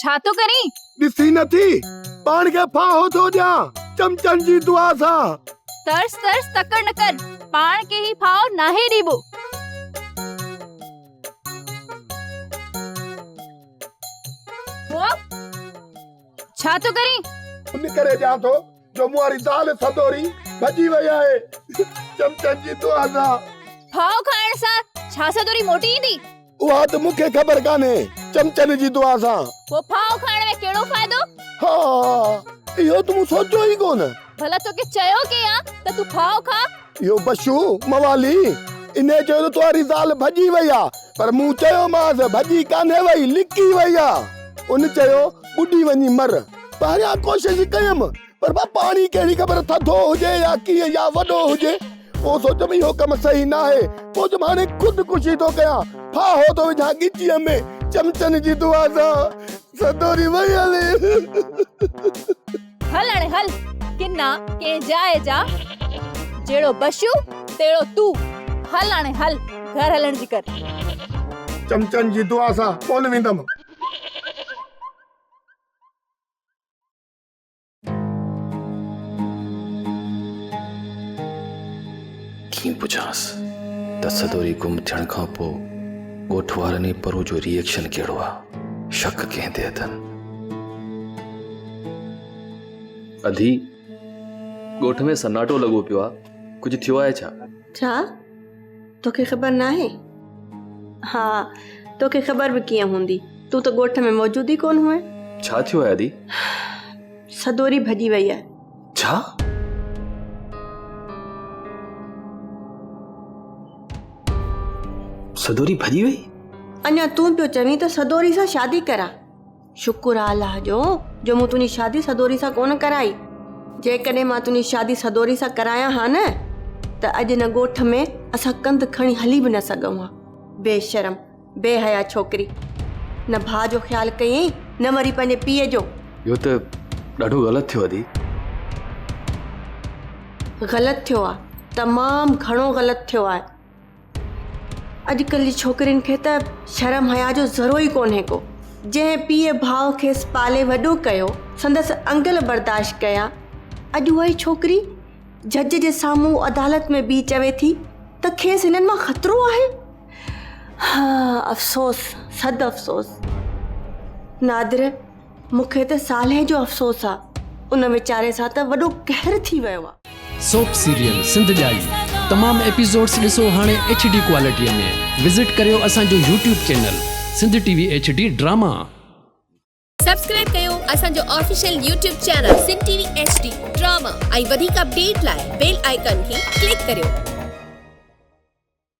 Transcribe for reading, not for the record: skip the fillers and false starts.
छा तो करी? ॾिसी नथी पाण खे फाहो थो ॾियां चमचनि जी दुआ सां। तरस तरस तकड़ न कर, पाण के ही फाओ नाहे ॾीबो। छा तो करी? उन करे ॾियां थो जो मुआरी दाल सदोरी भॼी वई आहे चमचनि जी दुआ सां। फाओ खाइण सां छा सदोरी मोटी ईंदी? उहा त मूंखे ख़बर कान्हे, चमचनि जी दुआ सां। वो फाओ खाइण में कहिड़ो फ़ाइदो? हा इहो तूं सोचियो ई कोन। भला तोखे चयो के आ त तू फाओ खा? इहो बशू मवाली इने चयो त तुआरी दाल भॼी वई आ, पर मूं चयोमांसि भॼी कान्हे वई, लिकी वई आ। उन चयो ॿुॾी वञी मर। पहिरियां कोशिशि कयमि, पर पाणी कहिड़ी ख़बर थधो हुजे या कीअं या वॾो हुजे। पोइ सोचियमि इहो कमु सही न आहे। पोइ चयमि हाणे ख़ुदकुशी थो कयां, फाहो थो विझां ॻिचीअ में चमचनि जी दुआ सां। सदोरी वई हले। हल हाणे हल, किन्ना के जाए जा। जेड़ो बशू तेड़ो तू। हल हाणे हल, घर हलण जी कर। चमचनि जी दुआ सां कोन वेंदमि। कीअं पुछांस त सदोरी गुम थियण खां पोइ ॻोठ वारनि परो जो रिएक्शन कहिड़ो आहे, शक कंहिं ते अथनि। अधी ॻोठ में सन्नाटो लॻो पियो आहे, कुझु थियो आहे छा? छा तोखे ख़बर न आहे? हा तोखे ख़बर बि कीअं हूंदी, तू त ॻोठ में मौजूद ई कोन हुए। छा थियो आहे अधी? सदोरी भॼी वई आहे। छा? सदोरी भॼी वई? अञा तूं पियो चवीं त सदोरी सां शादी करा। शुक्र आहे अल्लाह जो मूं तुंहिंजी शादी सदोरी सां कोन कराई। जेकॾहिं मां तुंहिंजी शादी सदोरी सां करायां हा न त अॼु न ॻोठ में असां कंध खणी हली बि न सघूं हा। बेशरम बेहया छोकिरी, न भाउ जो ख़्यालु कयईं न वरी पंहिंजे पीउ जो। इहो त ॾाढो ग़लति थियो अधी। ग़लति थियो आहे, तमामु घणो ग़लति थियो आहे। अॼुकल्ह जी छोकिरियुनि खे त शर्म हया जो ज़रो ई कोन्हे को। जंहिं पीउ भाउ खेसि पाले वॾो कयो, संदसि अंगल बर्दाश्त कया, अॼु उहा ई छोकिरी जज जे साम्हूं अदालत में बि चवे थी त खेसि हिननि मां ख़तरो आहे। हाँ अफ़सोस, सद अफ़सोस। नादिर मूंखे त साले जो अफ़सोस आहे, उन वीचारे सां त वॾो कहर थी वियो आहे। सोप सीरियल सिंध जाई तमाम एपिसोड्स ॾिसो हाणे HD क्वालिटीअ में। विज़िट करियो असांजो YouTube channel Sindh TV HD drama. Subscribe कयो असांजो official YouTube channel Sindh TV HD drama ऐं वधीक अपडेट लाइ बेल आइकन खे क्लिक करियो।